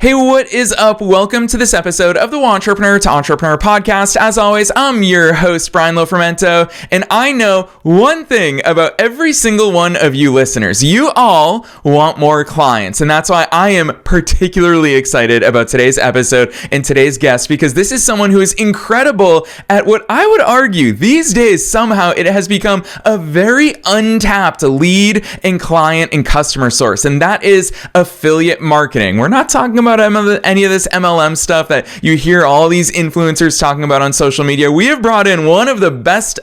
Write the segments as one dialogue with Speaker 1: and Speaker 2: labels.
Speaker 1: Hey, what is up? Welcome to this episode of the Wantrepreneur to Entrepreneur podcast. As always, I'm your host, Brian Lofermento, and I know one thing about every single one of you listeners. You all want more clients, and that's why I am particularly excited about today's episode and today's guest, because this is someone who is incredible at what I would argue these days somehow it has become a very untapped lead and client and customer source, and that is affiliate marketing. We're not talking about any of this MLM stuff that you hear all these influencers talking about on social media. We have brought in one of the best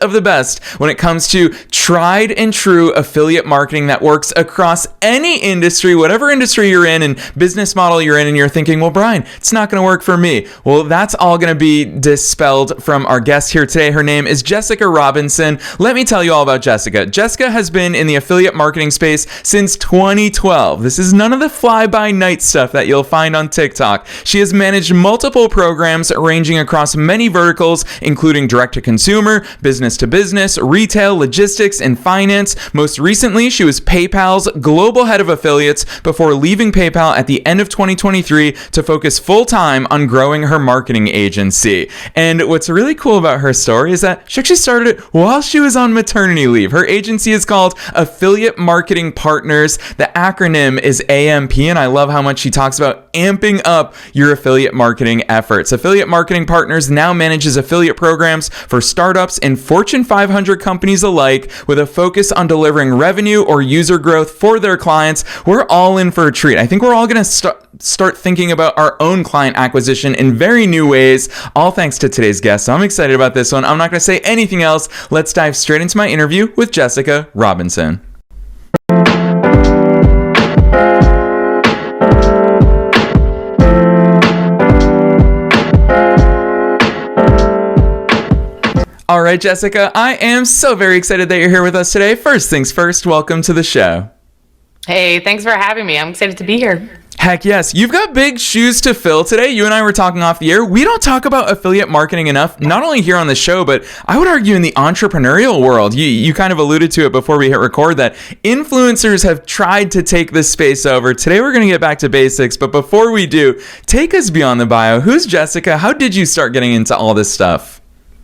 Speaker 1: when it comes to tried and true affiliate marketing that works across any industry, whatever industry you're in and business model you're in, and you're thinking, well, Brian, it's not going to work for me. Well, that's all going to be dispelled from our guest here today. Her name is Jessica Robinson. Let me tell you all about Jessica. Jessica has been in the affiliate marketing space since 2012. This is none of the fly-by-night stuff that you'll find on TikTok. She has managed multiple programs ranging across many verticals, including direct-to-consumer, business-to-business, retail, logistics, and finance. Most recently, she was PayPal's global head of affiliates before leaving PayPal at the end of 2023 to focus full-time on growing her marketing agency. And what's really cool about her story is that she actually started it while she was on maternity leave. Her agency is called Affiliate Marketing Partners. The acronym is AMP, and I love how much she talks about amping up your affiliate marketing efforts. Affiliate Marketing Partners now manages affiliate programs for startups and Fortune 500 companies alike, with a focus on delivering revenue or user growth for their clients. We're all in for a treat. I think we're all going to start thinking about our own client acquisition in very new ways, all thanks to today's guest. So I'm excited about this one. I'm not going to say anything else. Let's dive straight into my interview with Jessica Robinson. All right, Jessica, I am so very excited that you're here with us today. First things first, welcome to the show.
Speaker 2: Hey, thanks for having me. I'm excited to be here.
Speaker 1: Heck yes. You've got big shoes to fill today. You and I were talking off the air. We don't talk about affiliate marketing enough, not only here on the show, but I would argue in the entrepreneurial world. You kind of alluded to it before we hit record that influencers have tried to take this space over. Today we're going to get back to basics, but before we do, take us beyond the bio. Who's Jessica? How did you start getting into all this stuff?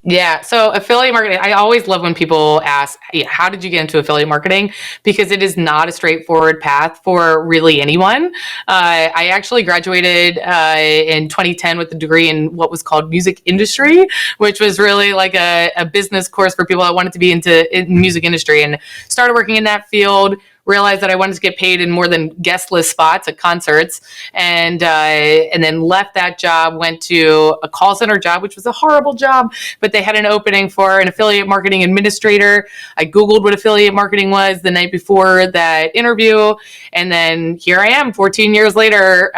Speaker 2: Yeah. So affiliate marketing, I always love when people ask, how did you get into affiliate marketing? Because it is not a straightforward path for really anyone. I actually graduated in 2010 with a degree in what was called music industry, which was really like a business course for people that wanted to be into music industry, and started working in that field. Realized that I wanted to get paid in more than guest list spots at concerts, and then left that job, went to a call center job, which was a horrible job, but they had an opening for an affiliate marketing administrator. I Googled what affiliate marketing was the night before that interview, and then here I am 14 years later,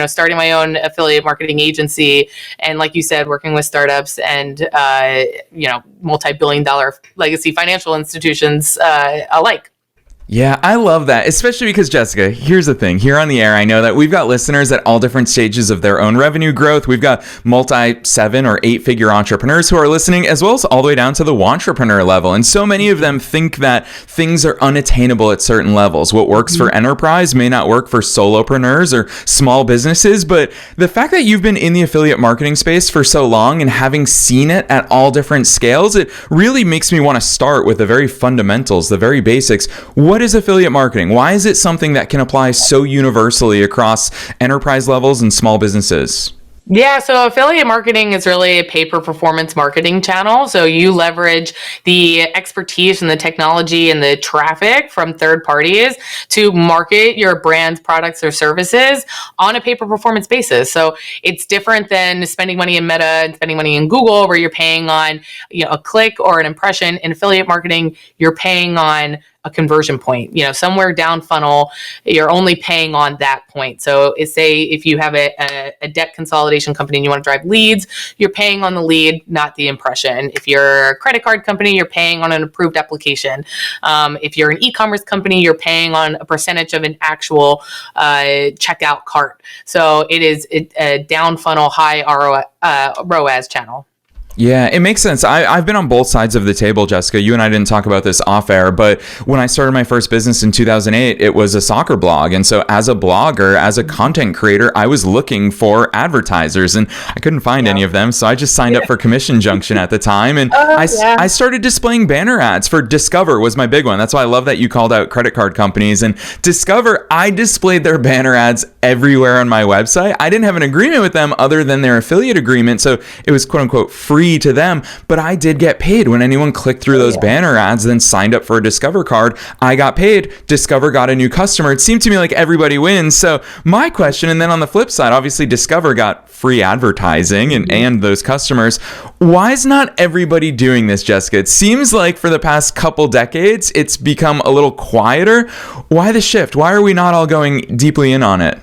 Speaker 2: starting my own affiliate marketing agency, and like you said, working with startups and multi-billion dollar legacy financial institutions alike.
Speaker 1: Yeah, I love that, especially because, Jessica, here's the thing. Here on the air, I know that we've got listeners at all different stages of their own revenue growth. We've got multi-7 or 8-figure entrepreneurs who are listening, as well as all the way down to the wantrepreneur level. And so many of them think that things are unattainable at certain levels. What works for enterprise may not work for solopreneurs or small businesses. But the fact that you've been in the affiliate marketing space for so long and having seen it at all different scales, it really makes me want to start with the very fundamentals, the very basics. What is affiliate marketing? Why is it something that can apply so universally across enterprise levels and small businesses?
Speaker 2: Yeah, so affiliate marketing is really a pay-per-performance marketing channel. So you leverage the expertise and the technology and the traffic from third parties to market your brand's products or services on a pay-per-performance basis. So it's different than spending money in Meta and spending money in Google, where you're paying on a click or an impression. In affiliate marketing, you're paying on a conversion point, somewhere down funnel, you're only paying on that point. So say if you have a debt consolidation company and you want to drive leads, you're paying on the lead, not the impression. If you're a credit card company, you're paying on an approved application. If you're an eCommerce company, you're paying on a percentage of an actual checkout cart. So it is a down funnel, high ROAS channel.
Speaker 1: Yeah, it makes sense. I've been on both sides of the table, Jessica. You and I didn't talk about this off air, but when I started my first business in 2008, it was a soccer blog. And so as a blogger, as a content creator, I was looking for advertisers and I couldn't find any of them. So I just signed up for Commission Junction at the time. And I started displaying banner ads for Discover was my big one. That's why I love that you called out credit card companies. And Discover, I displayed their banner ads everywhere on my website. I didn't have an agreement with them other than their affiliate agreement. So it was quote unquote free to them, but I did get paid when anyone clicked through those banner ads, then signed up for a Discover card. I got paid. Discover got a new customer. It seemed to me like everybody wins. So my question, and then on the flip side, obviously Discover got free advertising and those customers. Why is not everybody doing this, Jessica? It seems like for the past couple decades, it's become a little quieter. Why the shift? Why are we not all going deeply in on it?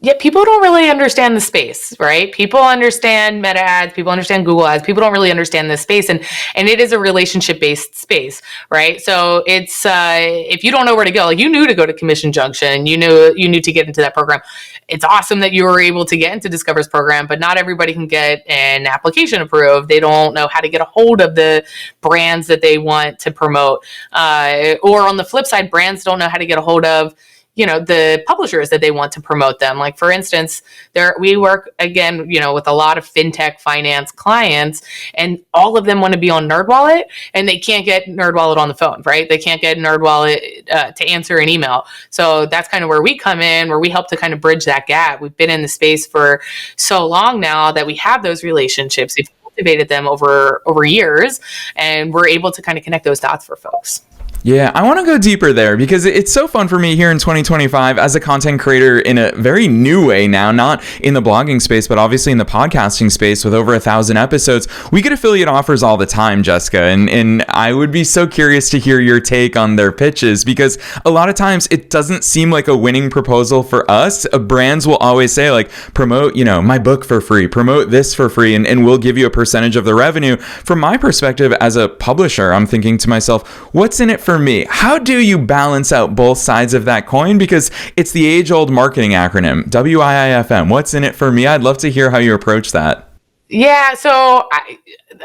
Speaker 2: Yeah, people don't really understand the space, right? People understand Meta ads, people understand Google ads, people don't really understand this space, and it is a relationship-based space, right? So it's if you don't know where to go, like you knew to go to Commission Junction, you knew to get into that program. It's awesome that you were able to get into Discover's program, but not everybody can get an application approved. They don't know how to get a hold of the brands that they want to promote, or on the flip side, brands don't know how to get a hold of the publishers that they want to promote them. Like for instance, we work again, with a lot of fintech finance clients, and all of them want to be on NerdWallet, and they can't get NerdWallet on the phone, right? They can't get NerdWallet to answer an email. So that's kind of where we come in, where we help to kind of bridge that gap. We've been in the space for so long now that we have those relationships. We've cultivated them over years, and we're able to kind of connect those dots for folks.
Speaker 1: Yeah, I want to go deeper there because it's so fun for me here in 2025 as a content creator in a very new way now, not in the blogging space, but obviously in the podcasting space with over 1,000 episodes. We get affiliate offers all the time, Jessica, and I would be so curious to hear your take on their pitches because a lot of times it doesn't seem like a winning proposal for us. Brands will always say like, promote, my book for free, promote this for free, and we'll give you a percentage of the revenue. From my perspective as a publisher, I'm thinking to myself, what's in it for me? How do you balance out both sides of that coin? Because it's the age-old marketing acronym, WIIFM. What's in it for me? I'd love to hear how you approach that.
Speaker 2: Yeah, so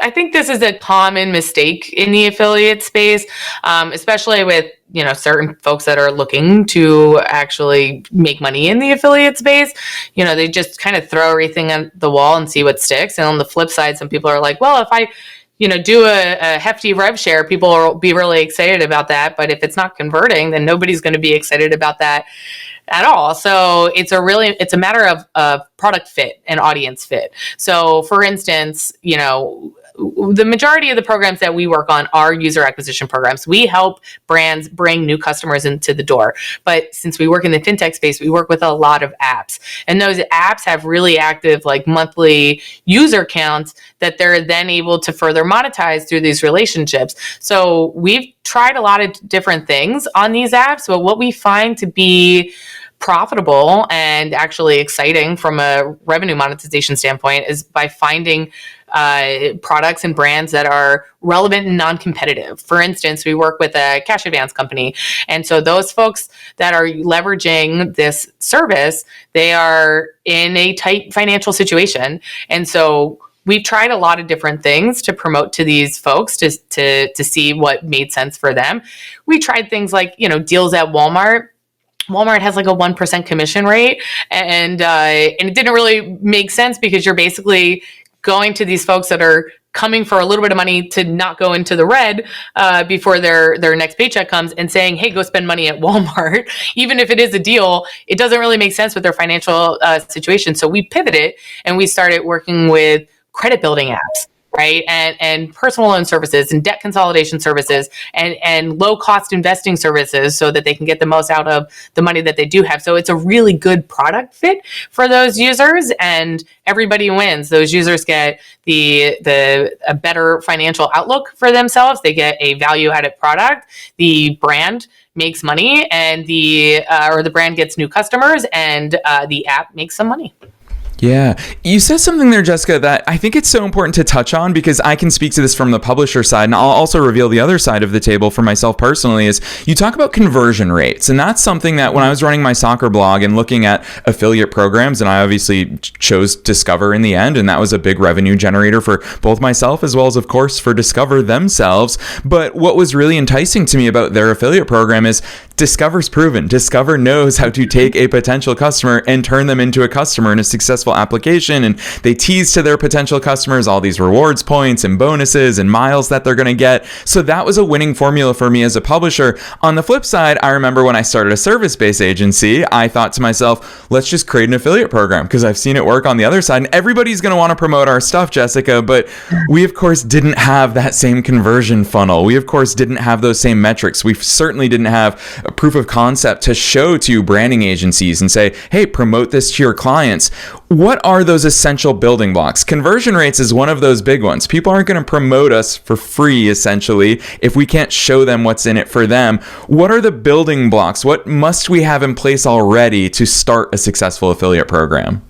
Speaker 2: I think this is a common mistake in the affiliate space, especially with certain folks that are looking to actually make money in the affiliate space. They just kind of throw everything at the wall and see what sticks. And on the flip side, some people are like, well, if I do a hefty rev share, people will be really excited about that. But if it's not converting, then nobody's going to be excited about that at all. So it's a matter of product fit and audience fit. So for instance, the majority of the programs that we work on are user acquisition programs. We help brands bring new customers into the door. But since we work in the fintech space, we work with a lot of apps. And those apps have really active like monthly user counts that they're then able to further monetize through these relationships. So we've tried a lot of different things on these apps, but what we find to be profitable and actually exciting from a revenue monetization standpoint is by finding products and brands that are relevant and non-competitive. For instance, we work with a cash advance company. And so those folks that are leveraging this service, they are in a tight financial situation. And so we've tried a lot of different things to promote to these folks to see what made sense for them. We tried things like, deals at Walmart. Walmart has like a 1% commission rate, and it didn't really make sense because you're basically going to these folks that are coming for a little bit of money to not go into the red before their next paycheck comes and saying, hey, go spend money at Walmart. Even if it is a deal, it doesn't really make sense with their financial situation. So we pivoted and we started working with credit building apps. Right. And personal loan services and debt consolidation services and low cost investing services so that they can get the most out of the money that they do have. So it's a really good product fit for those users and everybody wins. Those users get a better financial outlook for themselves. They get a value added product. The brand makes money and the brand gets new customers and the app makes some money.
Speaker 1: Yeah. You said something there, Jessica, that I think it's so important to touch on, because I can speak to this from the publisher side, and I'll also reveal the other side of the table for myself personally. Is you talk about conversion rates, and that's something that when I was running my soccer blog and looking at affiliate programs, and I obviously chose Discover in the end, and that was a big revenue generator for both myself as well as, of course, for Discover themselves. But what was really enticing to me about their affiliate program is Discover's proven. Discover knows how to take a potential customer and turn them into a customer in a successful application, and they tease to their potential customers all these rewards points and bonuses and miles that they're going to get. So that was a winning formula for me as a publisher. On the flip side, I remember when I started a service-based agency, I thought to myself, let's just create an affiliate program, because I've seen it work on the other side, and everybody's going to want to promote our stuff, Jessica. But we, of course, didn't have that same conversion funnel. We, of course, didn't have those same metrics. We certainly didn't have a proof of concept to show to branding agencies and say, hey, promote this to your clients. What are those essential building blocks? Conversion rates is one of those big ones. People aren't going to promote us for free, essentially, if we can't show them what's in it for them. What are the building blocks? What must we have in place already to start a successful affiliate program?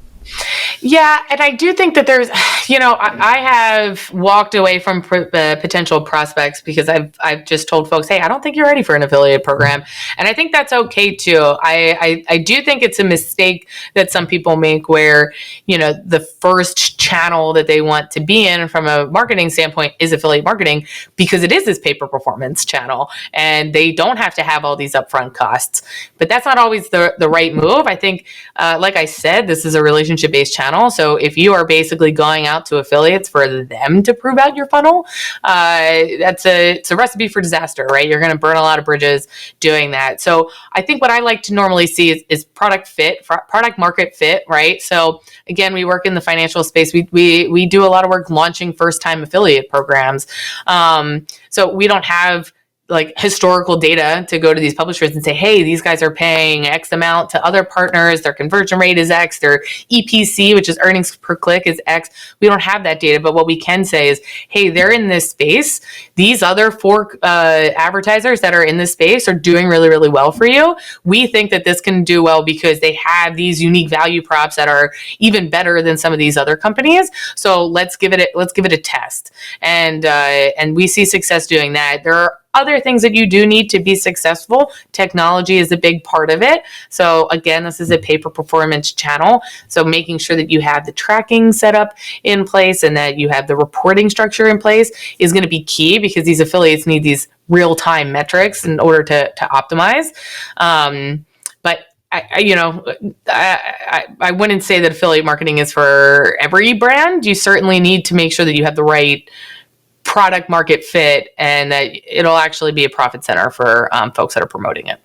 Speaker 2: Yeah, and I do think that there's, I have walked away from potential prospects because I've just told folks, hey, I don't think you're ready for an affiliate program, and I think that's okay too. I do think it's a mistake that some people make where the first channel that they want to be in from a marketing standpoint is affiliate marketing, because it is this pay per performance channel, and they don't have to have all these upfront costs. But that's not always the right move. I think, like I said, this is a relationship-based channel. So if you are basically going out to affiliates for them to prove out your funnel, it's a recipe for disaster, right? You're going to burn a lot of bridges doing that. So I think what I like to normally see is product market fit, right? So again, we work in the financial space. We do a lot of work launching first-time affiliate programs. So we don't have like historical data to go to these publishers and say, hey, these guys are paying X amount to other partners. Their conversion rate is X. Their EPC, which is earnings per click, is X. We don't have that data. But what we can say is, hey, they're in this space. These other 4 advertisers that are in this space are doing really, really well for you. We think that this can do well because they have these unique value props that are even better than some of these other companies. So let's give it a test. And we see success doing that. There are other things that you do need to be successful. Technology is a big part of it. So again, this is a pay per performance channel. So making sure that you have the tracking set up in place and that you have the reporting structure in place is going to be key, because these affiliates need these real-time metrics in order to optimize. But I wouldn't say that affiliate marketing is for every brand. You certainly need to make sure that you have the right product market fit and that it'll actually be a profit center for folks that are promoting it.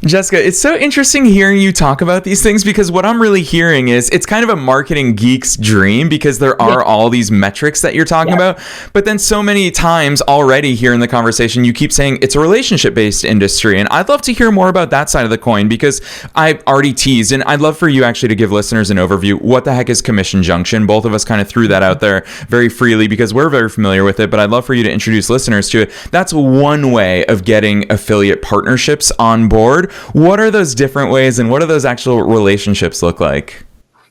Speaker 1: Jessica, it's so interesting hearing you talk about these things, because what I'm really hearing is it's kind of a marketing geek's dream, because there are all these metrics that you're talking about. But then so many times already here in the conversation, you keep saying it's a relationship-based industry. And I'd love to hear more about that side of the coin, because I've already teased, and I'd love for you actually to give listeners an overview. What the heck is commission junction? Both of us kind of threw that out there very freely because we're very familiar with it, but I'd love for you to introduce listeners to it. That's one way of getting affiliate partnerships on board. What are those different ways, and what do those actual relationships look like?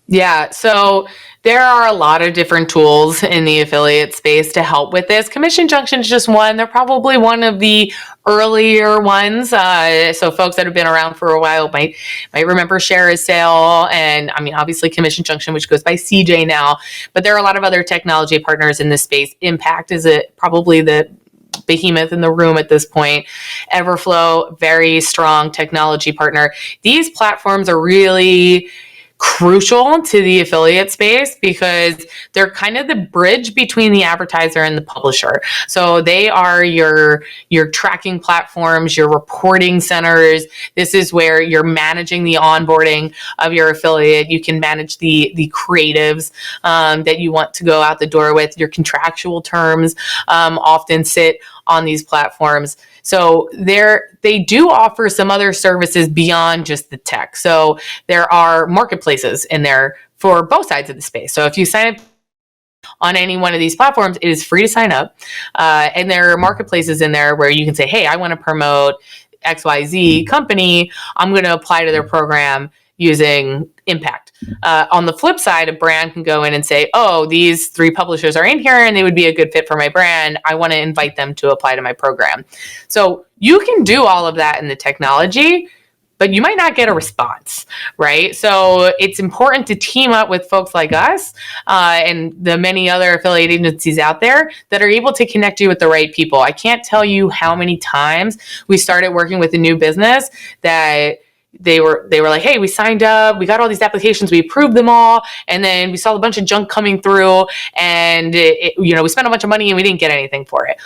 Speaker 2: Yeah, so there are a lot of different tools in the affiliate space to help with this. Commission Junction is just one. They're probably one of the earlier ones. So folks that have been around for a while might remember Share a Sale, and I mean, obviously Commission Junction, which goes by CJ now. But there are a lot of other technology partners in this space. Impact is probably the behemoth in the room at this point. Everflow, very strong technology partner. These platforms are really crucial to the affiliate space because they're kind of the bridge between the advertiser and the publisher. So they are your tracking platforms, your reporting centers. This is where you're managing the onboarding of your affiliate. You can manage the creatives that you want to go out the door with. Your contractual terms often sit on these platforms. So they do offer some other services beyond just the tech. So there are marketplaces in there for both sides of the space. So if you sign up on any one of these platforms, it is free to sign up. And there are marketplaces in there where you can say, hey, I want to promote XYZ company. I'm going to apply to their program. using impact. On the flip side, a brand can go in and say, oh, these 3 publishers are in here and they would be a good fit for my brand. I want to invite them to apply to my program. So you can do all of that in the technology, but you might not get a response, right? So it's important to team up with folks like us and the many other affiliate agencies out there that are able to connect you with the right people. I can't tell you how many times we started working with a new business that they were like, hey, we signed up, we got all these applications, we approved them all, and then we saw a bunch of junk coming through, and we spent a bunch of money and we didn't get anything for it.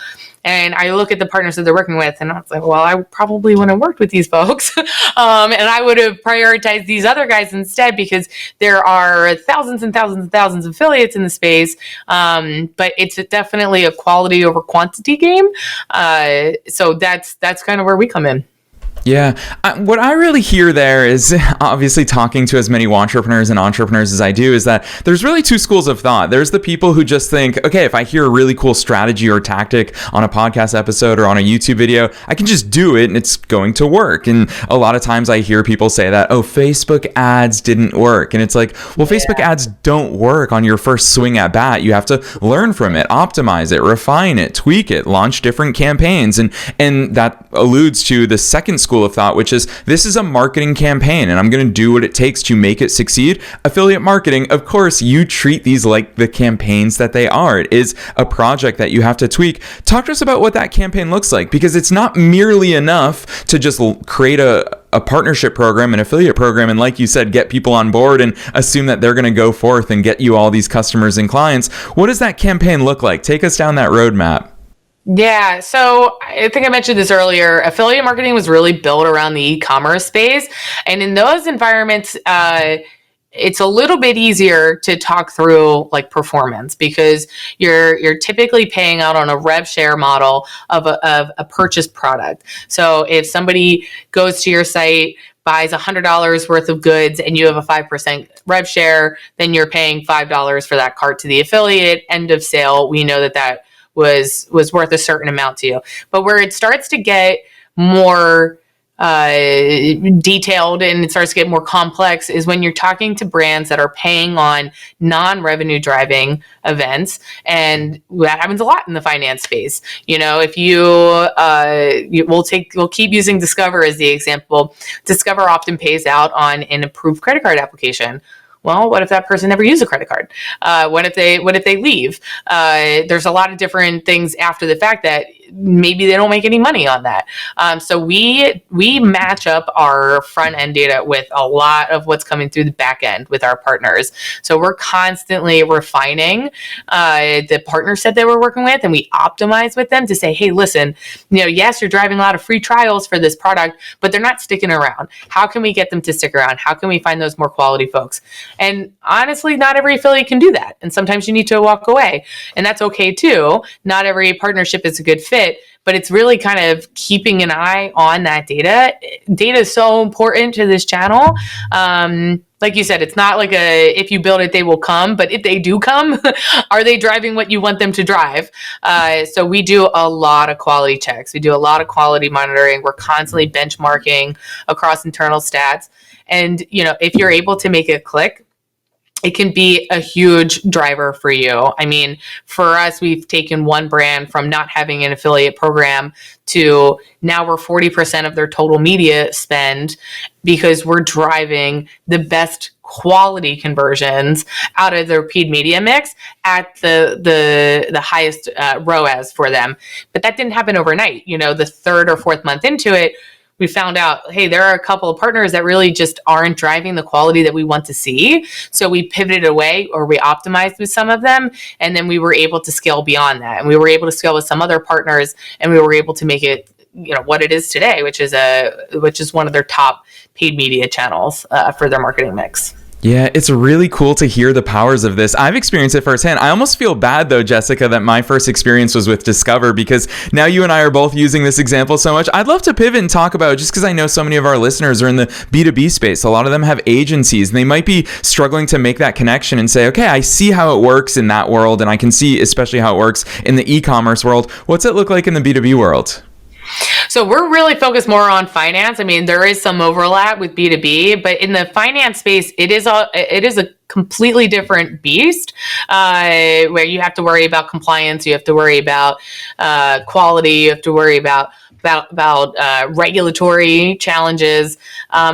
Speaker 2: And I look at the partners that they're working with, and I was like, well, I probably wouldn't have worked with these folks, and I would have prioritized these other guys instead, because there are thousands and thousands and thousands of affiliates in the space, but it's definitely a quality over quantity game. So that's kind of where we come in.
Speaker 1: Yeah. What I really hear there is, obviously talking to as many wantrepreneurs and entrepreneurs as I do, is that there's really 2 schools of thought. There's the people who just think, okay, if I hear a really cool strategy or tactic on a podcast episode or on a YouTube video, I can just do it and it's going to work. And a lot of times I hear people say that, oh, Facebook ads didn't work. And it's like, well, Facebook ads don't work on your first swing at bat. You have to learn from it, optimize it, refine it, tweak it, launch different campaigns. And that alludes to the second school of thought, which is, this is a marketing campaign and I'm going to do what it takes to make it succeed. Affiliate marketing, of course, you treat these like the campaigns that they are. It is a project that you have to tweak. Talk to us about what that campaign looks like, because it's not merely enough to just create a partnership program, an affiliate program, and like you said, get people on board and assume that they're going to go forth and get you all these customers and clients. What does that campaign look like? Take us down that roadmap.
Speaker 2: Yeah, so I think I mentioned this earlier. Affiliate marketing was really built around the e-commerce space. And in those environments, it's a little bit easier to talk through like performance, because you're typically paying out on a rev share model of a purchased product. So if somebody goes to your site, buys $100 worth of goods, and you have a 5% rev share, then you're paying $5 for that cart to the affiliate. End of sale. We know that was worth a certain amount to you. But where it starts to get more detailed and it starts to get more complex is when you're talking to brands that are paying on non-revenue driving events. And that happens a lot in the finance space. If we'll keep using Discover as the example. Discover often pays out on an approved credit card application. Well, what if that person never used a credit card? What if they leave? There's a lot of different things after the fact that maybe they don't make any money on that. So we match up our front end data with a lot of what's coming through the back end with our partners. So we're constantly refining the partner set that we're working with, and we optimize with them to say, hey, listen, yes, you're driving a lot of free trials for this product, but they're not sticking around. How can we get them to stick around? How can we find those more quality folks? And honestly, not every affiliate can do that. And sometimes you need to walk away, and that's okay too. Not every partnership is a good fit, but it's really kind of keeping an eye on that data. Data is so important to this channel. Like you said, it's not like if you build it, they will come, but if they do come, are they driving what you want them to drive? So we do a lot of quality checks. We do a lot of quality monitoring. We're constantly benchmarking across internal stats. And, if you're able to make it click, it can be a huge driver for you. I mean, for us, we've taken one brand from not having an affiliate program to now we're 40% of their total media spend, because we're driving the best quality conversions out of their paid media mix at the highest ROAS for them. But that didn't happen overnight. The third or fourth month into it, we found out, hey, there are a couple of partners that really just aren't driving the quality that we want to see. So we pivoted away, or we optimized with some of them. And then we were able to scale beyond that. And we were able to scale with some other partners, and we were able to make it, what it is today, which is one of their top paid media channels for their marketing mix.
Speaker 1: Yeah, it's really cool to hear the powers of this. I've experienced it firsthand. I almost feel bad though, Jessica, that my first experience was with Discover, because now you and I are both using this example so much. I'd love to pivot and talk about, just because I know so many of our listeners are in the B2B space. A lot of them have agencies, and they might be struggling to make that connection and say, okay, I see how it works in that world, and I can see especially how it works in the e-commerce world. What's it look like in the B2B world?
Speaker 2: So we're really focused more on finance. I mean, there is some overlap with B2B, but in the finance space, it is a completely different beast, where you have to worry about compliance, you have to worry about quality, you have to worry about regulatory challenges.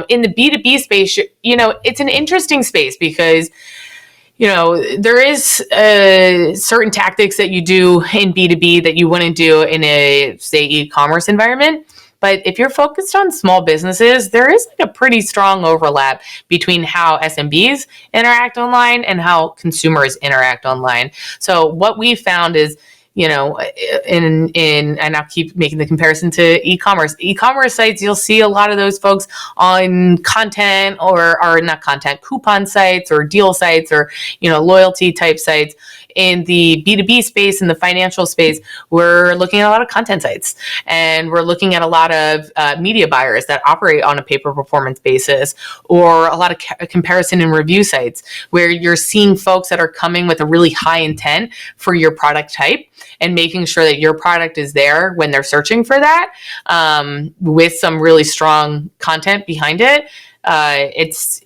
Speaker 2: In the B2B space, it's an interesting space because there is certain tactics that you do in B2B that you wouldn't do in a, say, e-commerce environment. But if you're focused on small businesses, there is like a pretty strong overlap between how SMBs interact online and how consumers interact online. So what we found is, and I'll keep making the comparison to e-commerce sites, you'll see a lot of those folks on content or not content, coupon sites or deal sites or, loyalty type sites. In the B2B space, in the financial space, we're looking at a lot of content sites, and we're looking at a lot of media buyers that operate on a pay-per-performance basis, or a lot of comparison and review sites where you're seeing folks that are coming with a really high intent for your product type and making sure that your product is there when they're searching for that, with some really strong content behind it. It's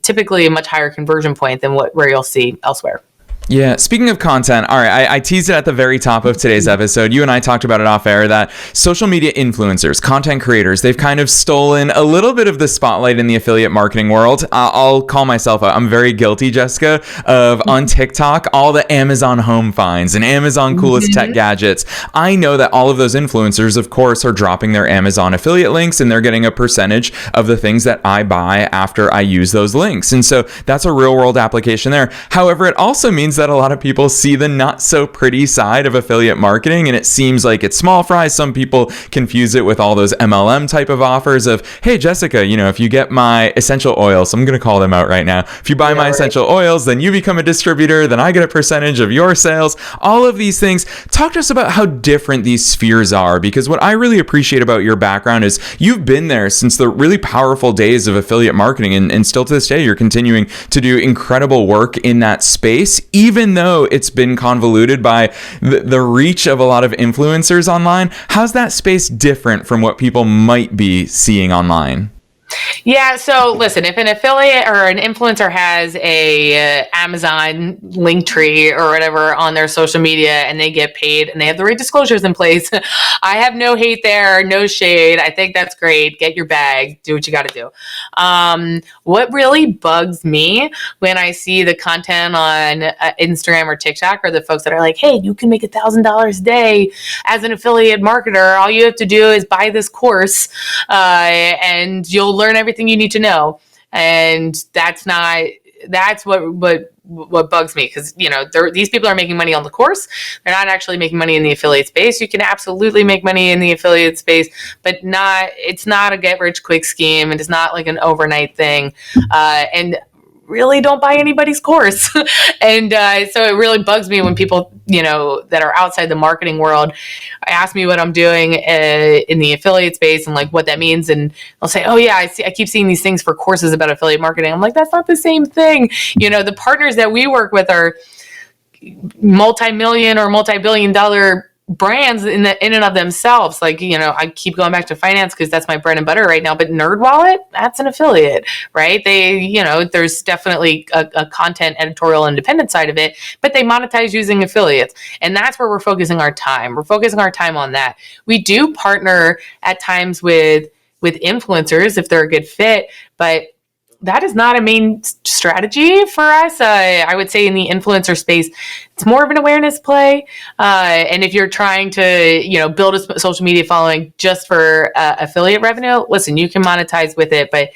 Speaker 2: typically a much higher conversion point than where you'll see elsewhere.
Speaker 1: Yeah, speaking of content, all right, I teased it at the very top of today's episode. You and I talked about it off air that social media influencers, content creators, they've kind of stolen a little bit of the spotlight in the affiliate marketing world. I'll call myself out. I'm very guilty, Jessica, of on TikTok, all the Amazon home finds and Amazon coolest tech gadgets. I know that all of those influencers, of course, are dropping their Amazon affiliate links, and they're getting a percentage of the things that I buy after I use those links. And so that's a real world application there. However, it also means that a lot of people see the not so pretty side of affiliate marketing, and it seems like it's small fry. Some people confuse it with all those MLM type of offers of, hey, Jessica, if you get my essential oils, I'm going to call them out right now. If you buy my essential oils, then you become a distributor, then I get a percentage of your sales. All of these things. Talk to us about how different these spheres are, because what I really appreciate about your background is you've been there since the really powerful days of affiliate marketing, and still to this day, you're continuing to do incredible work in that space, even though it's been convoluted by the reach of a lot of influencers online. How's that space different from what people might be seeing online?
Speaker 2: Yeah. So listen, if an affiliate or an influencer has a Amazon link tree or whatever on their social media and they get paid and they have the right disclosures in place, I have no hate there, no shade. I think that's great. Get your bag, do what you got to do. What really bugs me when I see the content on Instagram or TikTok are the folks that are like, hey, you can make $1,000 a day as an affiliate marketer. All you have to do is buy this course and you'll learn everything you need to know. And that's what bugs me, because these people are making money on the course. They're not actually making money in the affiliate space. You can absolutely make money in the affiliate space, but it's not a get rich quick scheme, and it's not like an overnight thing. And really don't buy anybody's course. And so it really bugs me when people, that are outside the marketing world ask me what I'm doing in the affiliate space and like what that means. And they'll say, oh yeah, I keep seeing these things for courses about affiliate marketing. I'm like, that's not the same thing. The partners that we work with are multi-million or multi-billion-dollar brands in and of themselves. Like, I keep going back to finance because that's my bread and butter right now, but NerdWallet, that's an affiliate, right? They, there's definitely a content editorial independent side of it, but they monetize using affiliates. And that's where we're focusing our time. We're focusing our time on that. We do partner at times with influencers if they're a good fit, but that is not a main strategy for us. I would say in the influencer space, it's more of an awareness play. And if you're trying to, build a social media following just for affiliate revenue, listen, you can monetize with it, but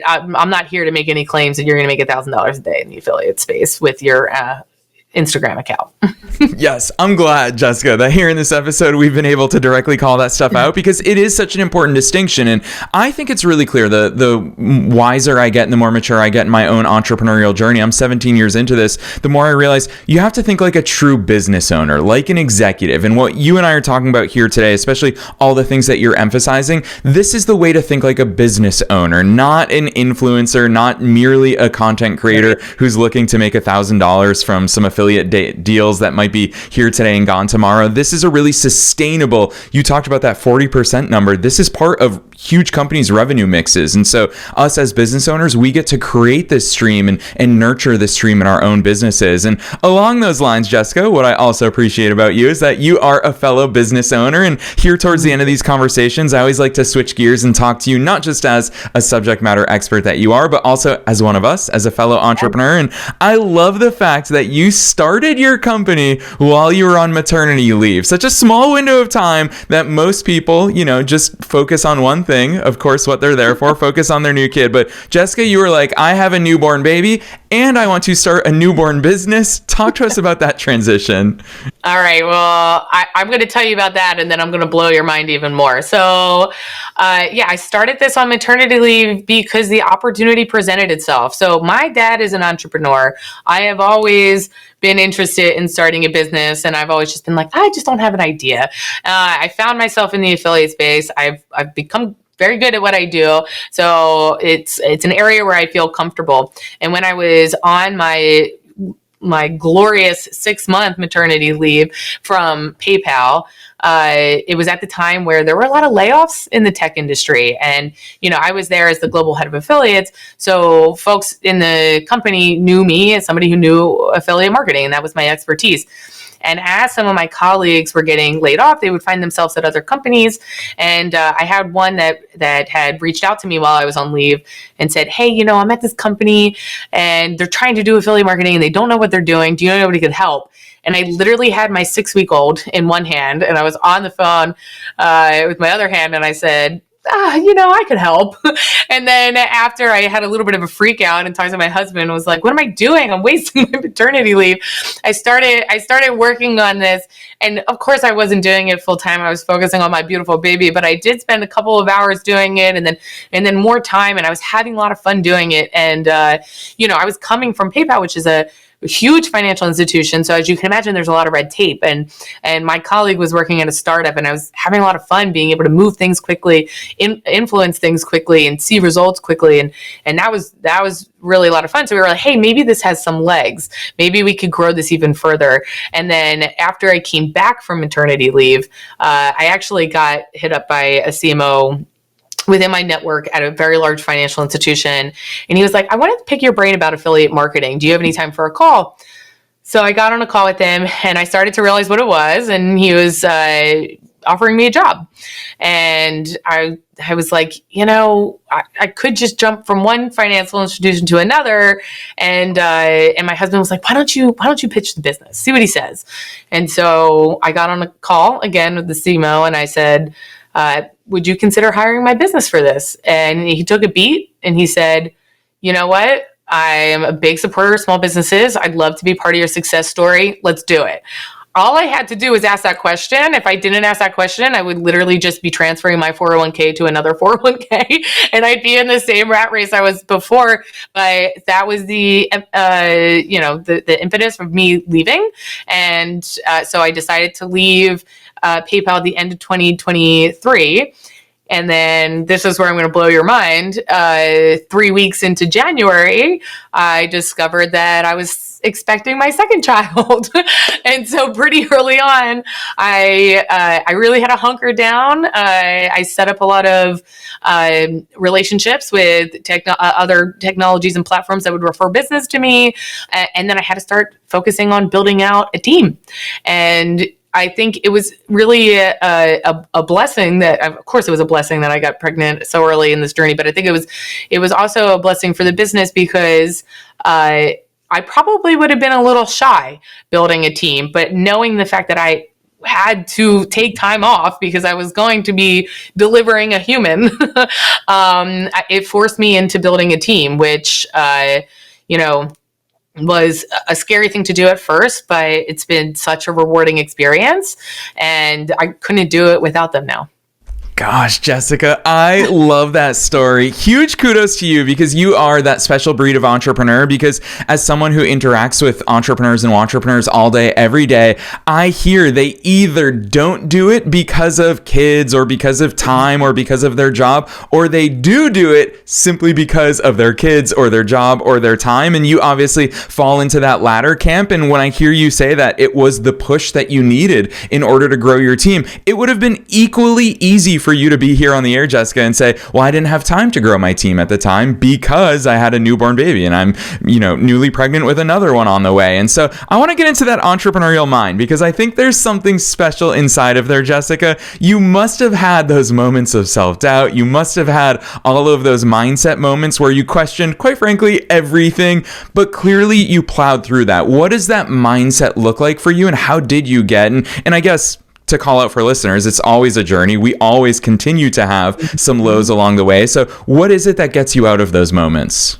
Speaker 2: I'm not here to make any claims that you're going to make $1,000 a day in the affiliate space with your Instagram account.
Speaker 1: Yes, I'm glad, Jessica, that here in this episode we've been able to directly call that stuff out, because it is such an important distinction. And I think it's really clear. The wiser I get and the more mature I get in my own entrepreneurial journey, I'm 17 years into this, the more I realize you have to think like a true business owner, like an executive. And what you and I are talking about here today, especially all the things that you're emphasizing, this is the way to think like a business owner, not an influencer, not merely a content creator who's looking to make $1,000 from some affiliate affiliate deals that might be here today and gone tomorrow. This is a really sustainable, you talked about that 40% number. This is part of huge companies' revenue mixes. And so us as business owners, we get to create this stream and nurture this stream in our own businesses. And along those lines, Jessica, what I also appreciate about you is that you are a fellow business owner. And here towards the end of these conversations, I always like to switch gears and talk to you, not just as a subject matter expert that you are, but also as one of us, as a fellow entrepreneur. And I love the fact that you started your company while you were on maternity leave. Such a small window of time that most people, just focus on one thing, of course, what they're there for, focus on their new kid. But Jessica, you were like, I have a newborn baby and I want to start a newborn business. Talk to us about that transition.
Speaker 2: All right. Well, I'm going to tell you about that, and then I'm going to blow your mind even more. So, I started this on maternity leave because the opportunity presented itself. So my dad is an entrepreneur. I have always been interested in starting a business, and I've always just been like, I just don't have an idea. I found myself in the affiliate space. I've become very good at what I do. So it's an area where I feel comfortable. And when I was on my glorious 6-month maternity leave from PayPal, it was at the time where there were a lot of layoffs in the tech industry. And, I was there as the global head of affiliates. So folks in the company knew me as somebody who knew affiliate marketing, and that was my expertise. And as some of my colleagues were getting laid off, they would find themselves at other companies. And I had one that had reached out to me while I was on leave and said, hey, I'm at this company and they're trying to do affiliate marketing and they don't know what they're doing. Do you know anybody who could help? And I literally had my 6-week-old in one hand and I was on the phone with my other hand, and I said, I could help. And then after I had a little bit of a freak out and talked to my husband, was like, what am I doing? I'm wasting my maternity leave. I started working on this. And of course I wasn't doing it full time. I was focusing on my beautiful baby, but I did spend a couple of hours doing it and then more time. And I was having a lot of fun doing it. And, I was coming from PayPal, which is a huge financial institution. So as you can imagine, there's a lot of red tape, and my colleague was working at a startup, and I was having a lot of fun being able to move things quickly, influence things quickly, and see results quickly. And that was really a lot of fun. So we were like, hey, maybe this has some legs. Maybe we could grow this even further. And then after I came back from maternity leave, I actually got hit up by a CMO within my network at a very large financial institution. And he was like, I wanted to pick your brain about affiliate marketing. Do you have any time for a call? So I got on a call with him and I started to realize what it was. And he was offering me a job. And I was like, I could just jump from one financial institution to another. And my husband was like, why don't you pitch the business? See what he says. And so I got on a call again with the CMO and I said, would you consider hiring my business for this? And he took a beat and he said, you know what? I am a big supporter of small businesses. I'd love to be part of your success story. Let's do it. All I had to do was ask that question. If I didn't ask that question, I would literally just be transferring my 401k to another 401k and I'd be in the same rat race I was before. But that was the impetus of me leaving. And so I decided to leave PayPal at the end of 2023. And then this is where I'm going to blow your mind. 3 weeks into January, I discovered that I was expecting my second child. And so pretty early on, I really had to hunker down. I set up a lot of relationships with other technologies and platforms that would refer business to me. And then I had to start focusing on building out a team. And I think it was really a blessing that, of course, it was a blessing that I got pregnant so early in this journey. But I think it was also a blessing for the business because I probably would have been a little shy building a team. But knowing the fact that I had to take time off because I was going to be delivering a human, it forced me into building a team, which was a scary thing to do at first, but it's been such a rewarding experience and I couldn't do it without them now.
Speaker 1: Gosh, Jessica, I love that story. Huge kudos to you because you are that special breed of entrepreneur. Because as someone who interacts with entrepreneurs and wantrepreneurs all day, every day, I hear they either don't do it because of kids or because of time or because of their job, or they do it simply because of their kids or their job or their time. And you obviously fall into that latter camp. And when I hear you say that it was the push that you needed in order to grow your team, it would have been equally easy for you to be here on the air, Jessica, and say, well, I didn't have time to grow my team at the time because I had a newborn baby and I'm, newly pregnant with another one on the way. And so I want to get into that entrepreneurial mind because I think there's something special inside of there, Jessica. You must have had those moments of self-doubt. You must have had all of those mindset moments where you questioned, quite frankly, everything, but clearly you plowed through that. What does that mindset look like for you and how did you get? And I guess to call out for listeners, it's always a journey. We always continue to have some lows along the way. So what is it that gets you out of those moments?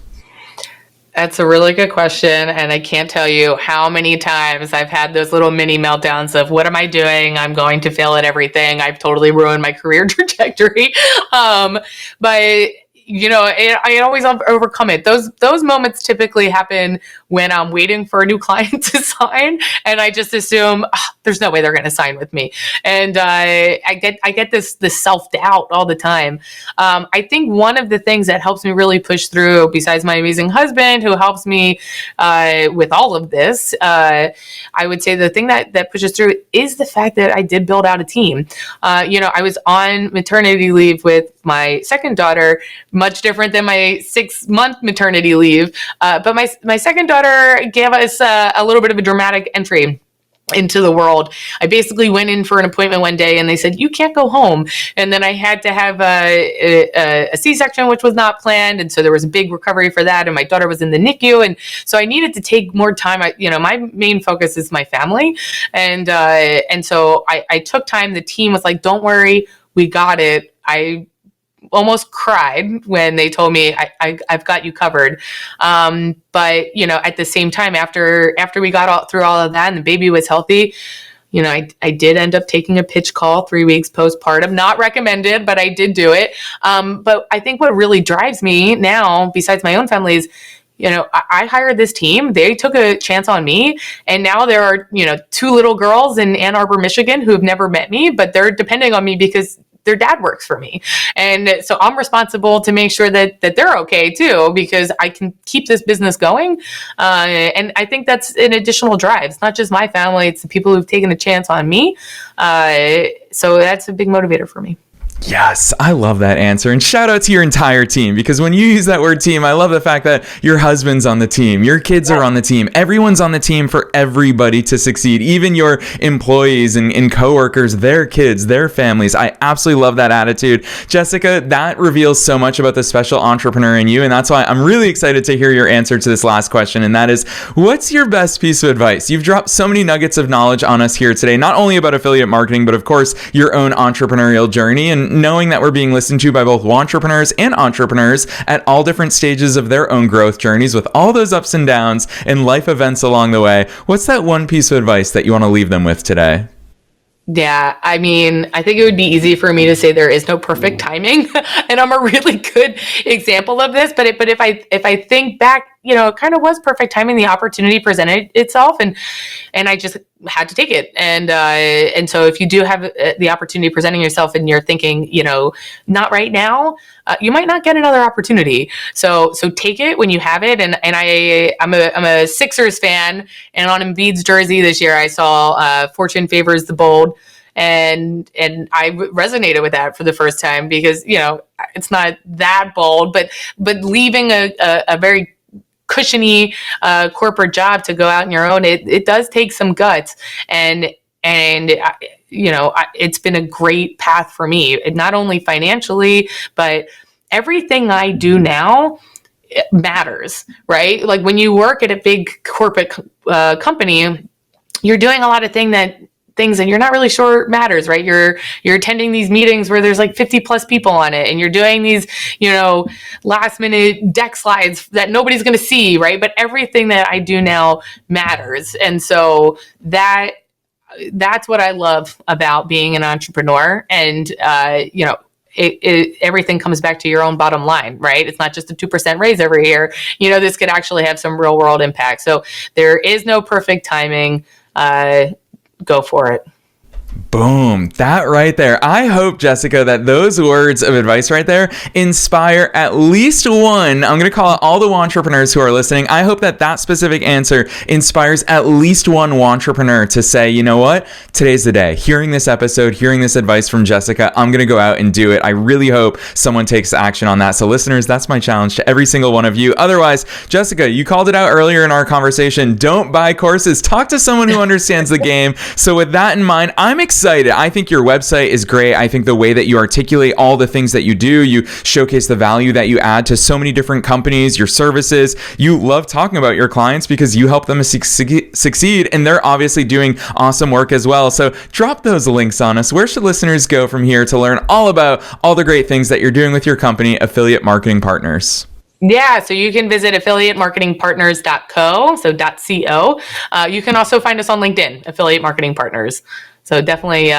Speaker 2: That's a really good question. And I can't tell you how many times I've had those little mini meltdowns of what am I doing? I'm going to fail at everything. I've totally ruined my career trajectory. But I always overcome it. Those moments typically happen when I'm waiting for a new client to sign, and I just assume there's no way they're going to sign with me, and I get this self-doubt all the time. I think one of the things that helps me really push through, besides my amazing husband who helps me with all of this, I would say the thing that pushes through is the fact that I did build out a team. I was on maternity leave with my second daughter, much different than my 6-month maternity leave. But my second daughter gave us a little bit of a dramatic entry into the world. I basically went in for an appointment one day and they said, you can't go home. And then I had to have a C-section, which was not planned. And so there was a big recovery for that. And my daughter was in the NICU. And so I needed to take more time. My main focus is my family. And so I took time. The team was like, don't worry, we got it. I almost cried when they told me I've got you covered. But at the same time, after we got through all of that and the baby was healthy, I did end up taking a pitch call 3 weeks postpartum, not recommended, but I did do it. But I think what really drives me now, besides my own family, is I hired this team. They took a chance on me. And now there are, 2 little girls in Ann Arbor, Michigan who have never met me, but they're depending on me because their dad works for me. And so I'm responsible to make sure that they're okay too, because I can keep this business going. And I think that's an additional drive. It's not just my family, it's the people who've taken a chance on me. So that's a big motivator for me.
Speaker 1: Yes, I love that answer. And shout out to your entire team, because when you use that word team, I love the fact that your husband's on the team, your kids are on the team, everyone's on the team for everybody to succeed, even your employees and coworkers, their kids, their families. I absolutely love that attitude. Jessica, that reveals so much about the special entrepreneur in you. And that's why I'm really excited to hear your answer to this last question. And that is, what's your best piece of advice? You've dropped so many nuggets of knowledge on us here today, not only about affiliate marketing, but of course, your own entrepreneurial journey. And knowing that we're being listened to by both wantrepreneurs and entrepreneurs at all different stages of their own growth journeys with all those ups and downs and life events along the way, what's that one piece of advice that you want to leave them with today?
Speaker 2: Yeah, I think it would be easy for me to say there is no perfect timing, and I'm a really good example of this. But if I think back, it kind of was perfect timing. The opportunity presented itself, and I just had to take it. And so if you do have the opportunity presenting yourself, and you're thinking, not right now, you might not get another opportunity. So take it when you have it. And I'm a Sixers fan, and on Embiid's jersey this year, I saw Fortune favors the bold. And I resonated with that for the first time because, it's not that bold, but leaving a very cushiony corporate job to go out on your own, it does take some guts. And it's been a great path for me, not only financially, but everything I do now matters, right? Like when you work at a big corporate company, you're doing a lot of things and you're not really sure matters, right? You're attending these meetings where there's like 50 plus people on it, and you're doing these, last minute deck slides that nobody's going to see, right? But everything that I do now matters. And so that's what I love about being an entrepreneur. And, everything comes back to your own bottom line, right? It's not just a 2% raise every year. This could actually have some real world impact. So there is no perfect timing. Go for it.
Speaker 1: Boom. That right there. I hope, Jessica, that those words of advice right there inspire at least one. I'm going to call it all the Wantrepreneurs who are listening. I hope that specific answer inspires at least one Wantrepreneur to say, you know what? Today's the day. Hearing this episode, hearing this advice from Jessica, I'm going to go out and do it. I really hope someone takes action on that. So listeners, that's my challenge to every single one of you. Otherwise, Jessica, you called it out earlier in our conversation. Don't buy courses. Talk to someone who understands the game. So with that in mind, I'm excited. I think your website is great. I think the way that you articulate all the things that you do, you showcase the value that you add to so many different companies, your services. You love talking about your clients because you help them succeed, and they're obviously doing awesome work as well. So drop those links on us. Where should listeners go from here to learn all about all the great things that you're doing with your company, Affiliate Marketing Partners?
Speaker 2: Yeah, so you can visit affiliatemarketingpartners.co, so .co. You can also find us on LinkedIn, Affiliate Marketing Partners. So definitely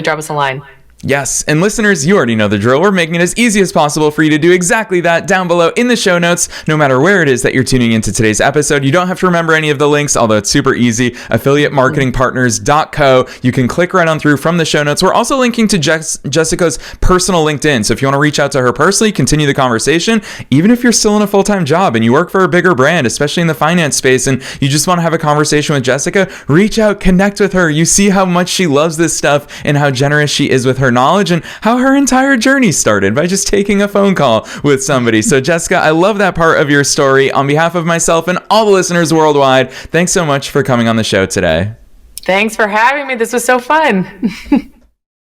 Speaker 2: drop us a line.
Speaker 1: Yes, and listeners, you already know the drill. We're making it as easy as possible for you to do exactly that down below in the show notes, no matter where it is that you're tuning into today's episode. You don't have to remember any of the links, although it's super easy. affiliatemarketingpartners.co. You can click right on through from the show notes. We're also linking to Jessica's personal LinkedIn. So if you want to reach out to her personally, continue the conversation, even if you're still in a full-time job and you work for a bigger brand, especially in the finance space, and you just want to have a conversation with Jessica, reach out, connect with her. You see how much she loves this stuff and how generous she is with her knowledge and how her entire journey started by just taking a phone call with somebody. So Jessica, I love that part of your story. On behalf of myself and all the listeners worldwide, thanks so much for coming on the show today.
Speaker 2: Thanks for having me. This was so fun.